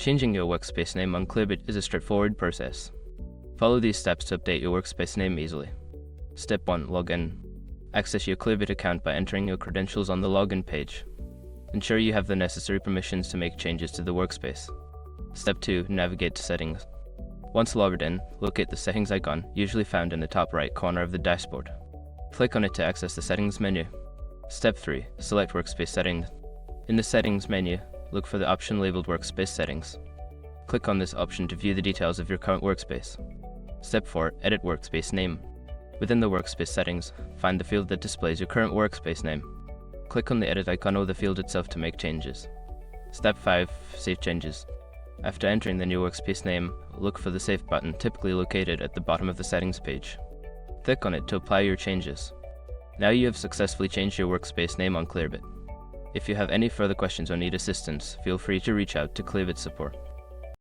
Changing your workspace name on Clearbit is a straightforward process. Follow these steps to update your workspace name easily. Step 1. Login. Access your Clearbit account by entering your credentials on the login page. Ensure you have the necessary permissions to make changes to the workspace. Step 2. Navigate to Settings. Once logged in, locate the Settings icon, usually found in the top right corner of the dashboard. Click on it to access the Settings menu. Step 3. Select Workspace Settings. In the Settings menu, look for the option labeled Workspace Settings. Click on this option to view the details of your current workspace. Step 4. Edit Workspace Name. Within the Workspace Settings, find the field that displays your current workspace name. Click on the edit icon or the field itself to make changes. Step 5. Save Changes. After entering the new workspace name, look for the Save button, typically located at the bottom of the settings page. Click on it to apply your changes. Now you have successfully changed your workspace name on Clearbit. If you have any further questions or need assistance, feel free to reach out to Clearbit support.